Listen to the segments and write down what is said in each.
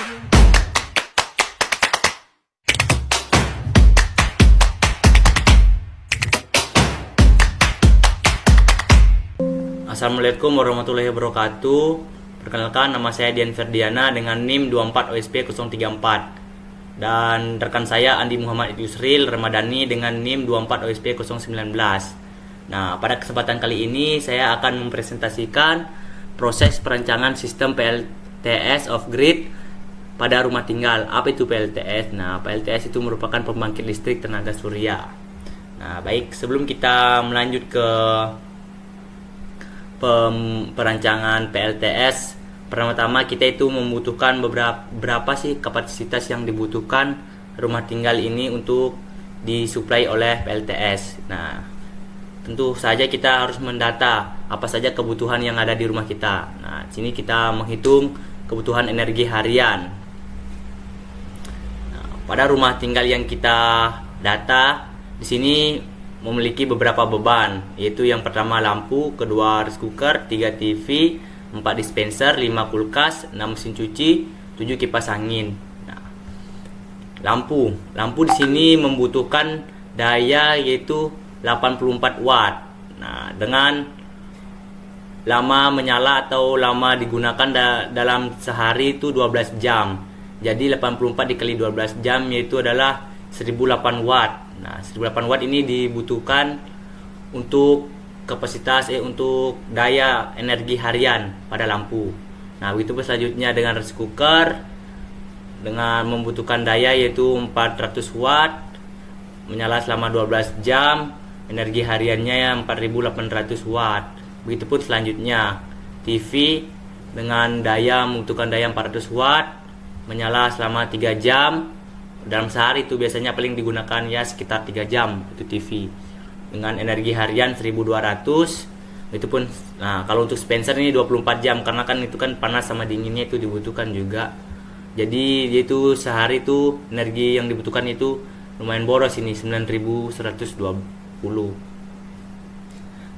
Assalamualaikum warahmatullahi wabarakatuh. Perkenalkan, nama saya Dian Ferdiana dengan NIM 24OSP034. Dan rekan saya Andi Muhammad Yusril Ramadhani dengan NIM 24OSP019. Nah, pada kesempatan kali ini saya akan mempresentasikan proses perancangan sistem PLTS off-grid pada rumah tinggal. Apa itu PLTS? Nah, PLTS itu merupakan pembangkit listrik tenaga surya. Nah, baik, sebelum kita melanjut ke perancangan PLTS, pertama-tama kita itu membutuhkan berapa sih kapasitas yang dibutuhkan rumah tinggal ini untuk disuplai oleh PLTS. Nah, tentu saja kita harus mendata apa saja kebutuhan yang ada di rumah kita. Nah, sini kita menghitung kebutuhan energi harian. Nah, pada rumah tinggal yang kita data di sini memiliki beberapa beban, yaitu yang pertama lampu, kedua rice cooker, 3 TV, 4 dispenser, 5 kulkas, 6 mesin cuci, 7 kipas angin. Nah, lampu di sini membutuhkan daya yaitu 84 watt. Nah, dengan lama menyala atau lama digunakan dalam sehari itu 12 jam. Jadi 84 dikali 12 jam yaitu adalah 1008 watt. Nah, 1008 watt ini dibutuhkan untuk kapasitas untuk daya energi harian pada lampu. Nah, begitu selanjutnya dengan rice cooker dengan membutuhkan daya yaitu 400 watt, menyala selama 12 jam, energi hariannya 4800 watt. Begitupun selanjutnya TV dengan daya membutuhkan daya 400 watt, menyala selama 3 jam. Dalam sehari itu biasanya paling digunakan ya sekitar 3 jam itu TV dengan energi harian 1200. Itu pun, nah kalau untuk dispenser ini 24 jam karena kan itu kan panas sama dinginnya itu dibutuhkan juga. Jadi itu sehari itu energi yang dibutuhkan itu lumayan boros ini 9120.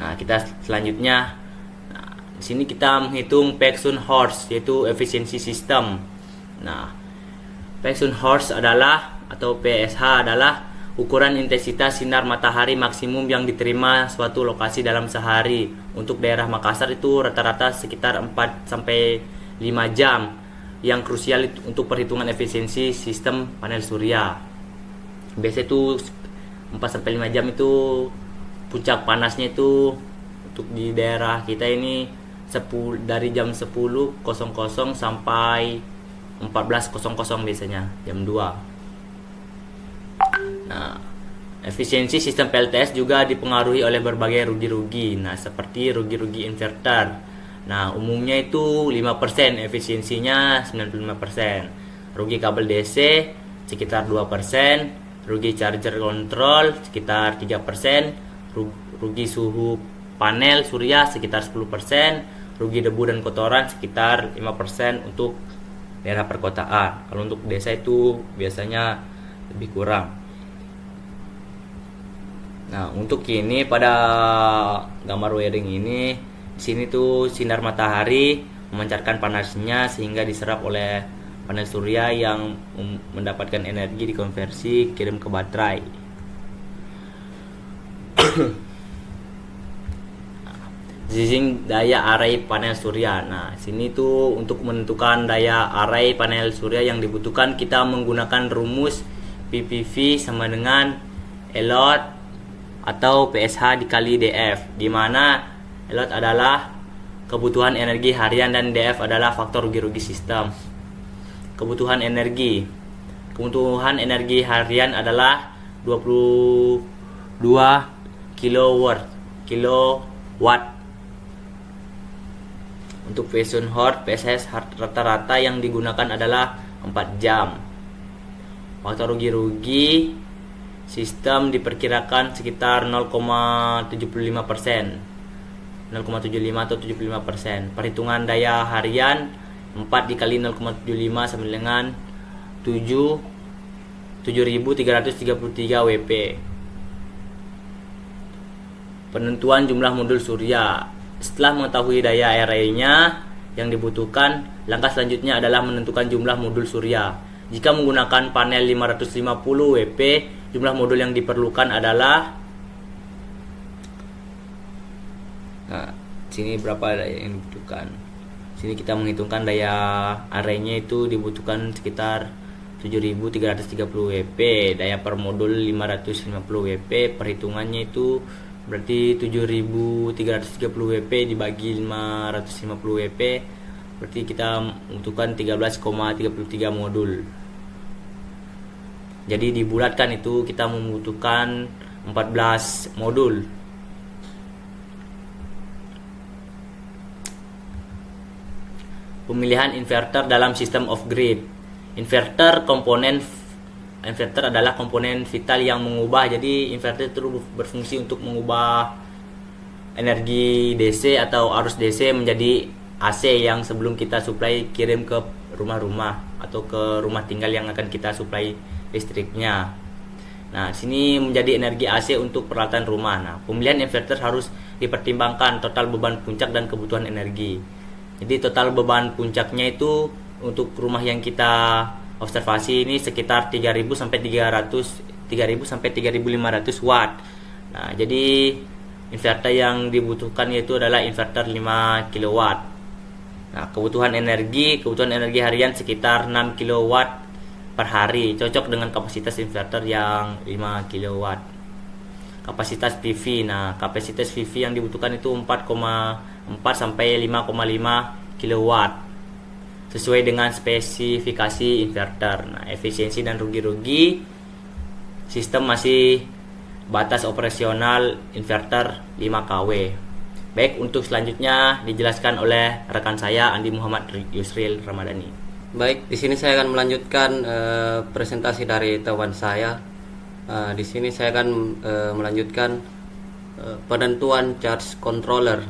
Nah, kita selanjutnya, nah, di sini kita menghitung Paxson Horse yaitu efisiensi sistem. Nah, Paxson Horse adalah atau PSH adalah ukuran intensitas sinar matahari maksimum yang diterima suatu lokasi dalam sehari. Untuk daerah Makassar itu rata-rata sekitar 4 sampai 5 jam. Yang krusial untuk perhitungan efisiensi sistem panel surya. Biasanya itu 4 sampai 5 jam itu puncak panasnya itu untuk di daerah kita ini dari jam 10.00 sampai 14.00 biasanya jam 2. Nah, efisiensi sistem PLTS juga dipengaruhi oleh berbagai rugi-rugi. Nah, seperti rugi-rugi inverter. Nah, umumnya itu 5%, efisiensinya 95%. Rugi kabel DC sekitar 2%, rugi charger kontrol sekitar 3%, rugi suhu panel surya sekitar 10%, rugi debu dan kotoran sekitar 5% untuk daerah perkotaan. Kalau untuk desa itu biasanya lebih kurang. Nah, untuk ini pada gambar wiring ini, di sini tuh sinar matahari memancarkan panasnya sehingga diserap oleh panel surya yang mendapatkan energi dikonversi kirim ke baterai. Zizing daya array panel surya. Nah, sini tuh untuk menentukan daya array panel surya yang dibutuhkan kita menggunakan rumus PPV sama dengan Elot atau PSH dikali DF, di mana Elot adalah kebutuhan energi harian dan DF adalah faktor rugi-rugi sistem. Kebutuhan energi harian adalah 22 kilowatt. Untuk Paxson Horse PSS rata-rata yang digunakan adalah 4 jam. Faktor rugi-rugi sistem diperkirakan sekitar 0,75%. 0,75 atau 75%. Perhitungan daya harian 4 dikali 0,75 sama dengan 7.333 WP. Penentuan jumlah modul surya. Setelah mengetahui daya array-nya, yang dibutuhkan, langkah selanjutnya adalah menentukan jumlah modul surya. Jika menggunakan panel 550 WP, jumlah modul yang diperlukan adalah, nah, sini berapa daya yang dibutuhkan. Sini kita menghitungkan daya arraynya itu dibutuhkan sekitar 7330 WP, daya per modul 550 WP, perhitungannya itu berarti 7330 WP dibagi 550 WP, berarti kita membutuhkan 13,33 modul. Jadi dibulatkan itu kita membutuhkan 14 modul. Pemilihan inverter dalam sistem off-grid. Inverter adalah komponen vital yang mengubah, jadi inverter itu berfungsi untuk mengubah energi DC atau arus DC menjadi AC yang sebelum kita suplai kirim ke rumah-rumah atau ke rumah tinggal yang akan kita suplai listriknya. Nah, sini menjadi energi AC untuk peralatan rumah. Nah, pemilihan inverter harus dipertimbangkan total beban puncak dan kebutuhan energi. Jadi total beban puncaknya itu untuk rumah yang kita observasi ini sekitar 3000 sampai 3500 watt. Nah, jadi inverter yang dibutuhkan yaitu adalah inverter 5 kW. Nah, kebutuhan energi harian sekitar 6 kW per hari, cocok dengan kapasitas inverter yang 5 kW. Kapasitas PV. Nah, kapasitas PV yang dibutuhkan itu 4,4 sampai 5,5 kW sesuai dengan spesifikasi inverter. Nah, efisiensi dan rugi-rugi sistem masih batas operasional inverter 5 kW. Baik, untuk selanjutnya dijelaskan oleh rekan saya Andi Muhammad Yusril Ramadhani. Baik, di sini saya akan melanjutkan presentasi dari teman saya. Di sini saya akan melanjutkan penentuan charge controller.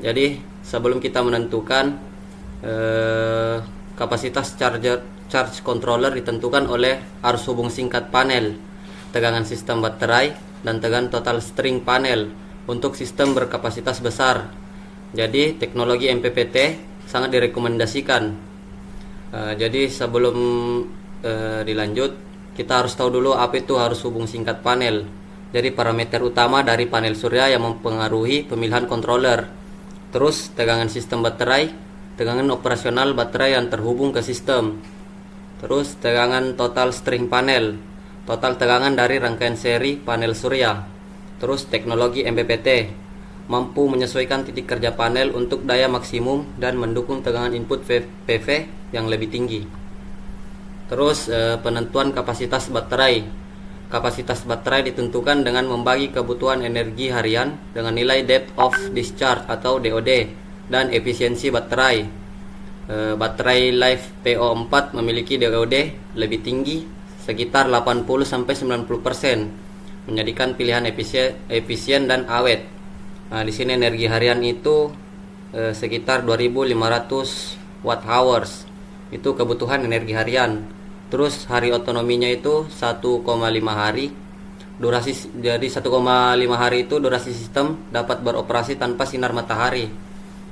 Jadi sebelum kita menentukan kapasitas charge controller ditentukan oleh arus hubung singkat panel, tegangan sistem baterai, dan tegangan total string panel untuk sistem berkapasitas besar. Jadi teknologi MPPT sangat direkomendasikan. Jadi sebelum dilanjut, kita harus tahu dulu apa itu arus hubung singkat panel. Jadi parameter utama dari panel surya yang mempengaruhi pemilihan controller. Terus tegangan sistem baterai, tegangan operasional baterai yang terhubung ke sistem. Terus tegangan total string panel, total tegangan dari rangkaian seri panel surya. Terus teknologi MPPT mampu menyesuaikan titik kerja panel untuk daya maksimum dan mendukung tegangan input PV yang lebih tinggi. Terus penentuan kapasitas baterai. Kapasitas baterai ditentukan dengan membagi kebutuhan energi harian dengan nilai depth of discharge atau DOD dan efisiensi baterai. Baterai life PO4 memiliki DOD lebih tinggi sekitar 80-90%, menjadikan pilihan efisien dan awet. Nah, di sini energi harian itu sekitar 2500 watt hours. Itu kebutuhan energi harian. Terus hari otonominya itu 1,5 hari. Durasi jadi 1,5 hari itu durasi sistem dapat beroperasi tanpa sinar matahari.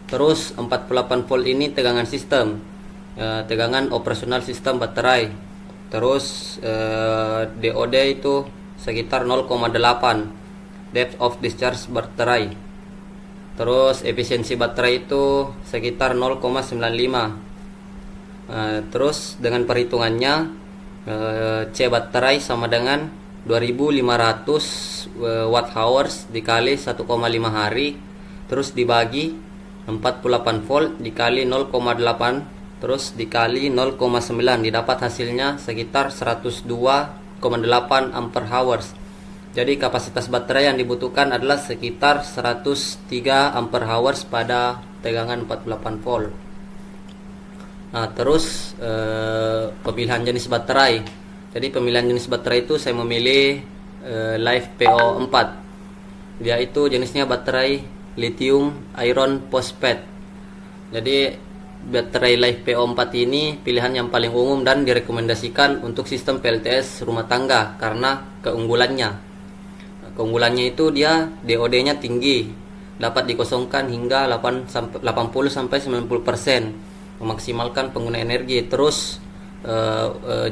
Terus 48 volt ini tegangan sistem, tegangan operasional sistem baterai. Terus DOD itu sekitar 0,8 depth of discharge baterai. Terus efisiensi baterai itu sekitar 0,95. Terus dengan perhitungannya C baterai sama dengan 2500 watt hours dikali 1,5 hari, terus dibagi 48 volt dikali 0,8 terus dikali 0,9, didapat hasilnya sekitar 102,8 ampere hours. Jadi kapasitas baterai yang dibutuhkan adalah sekitar 103 ampere hours pada tegangan 48 volt. Nah, terus pemilihan jenis baterai. Jadi pemilihan jenis baterai itu saya memilih Life PO4. Dia itu jenisnya baterai lithium iron phosphate. Jadi baterai Life PO4 ini pilihan yang paling umum dan direkomendasikan untuk sistem PLTS rumah tangga karena keunggulannya. Keunggulannya itu dia DOD-nya tinggi dapat dikosongkan hingga 80 sampai 90%, memaksimalkan pengguna energi. Terus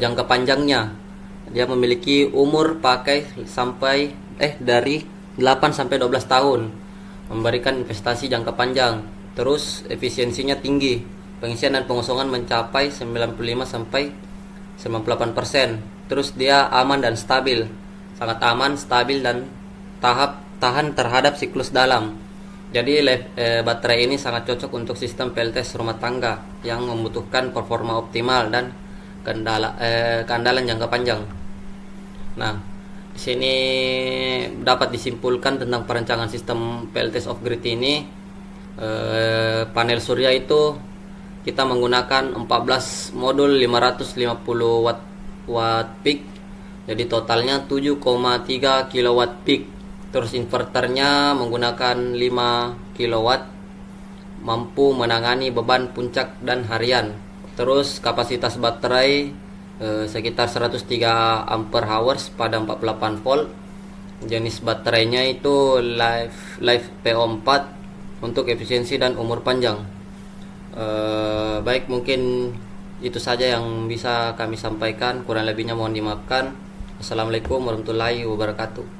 jangka panjangnya, dia memiliki umur pakai sampai dari 8 sampai 12 tahun, memberikan investasi jangka panjang. Terus efisiensinya tinggi, pengisian dan pengosongan mencapai 95 sampai 98%. Terus dia aman dan stabil, sangat aman, stabil dan tahan terhadap siklus dalam. Jadi baterai ini sangat cocok untuk sistem PLTS rumah tangga yang membutuhkan performa optimal dan keandalan jangka panjang. Nah, di sini dapat disimpulkan tentang perancangan sistem PLTS off grid ini. Panel surya itu kita menggunakan 14 modul 550 watt peak, jadi totalnya 7,3 kilowatt peak. Terus inverternya menggunakan 5 kilowatt, mampu menangani beban puncak dan harian. Terus kapasitas baterai sekitar 103 ampere hours pada 48 volt. Jenis baterainya itu LiFePO4 untuk efisiensi dan umur panjang. Baik, mungkin itu saja yang bisa kami sampaikan, kurang lebihnya mohon dimaafkan. Assalamualaikum warahmatullahi wabarakatuh.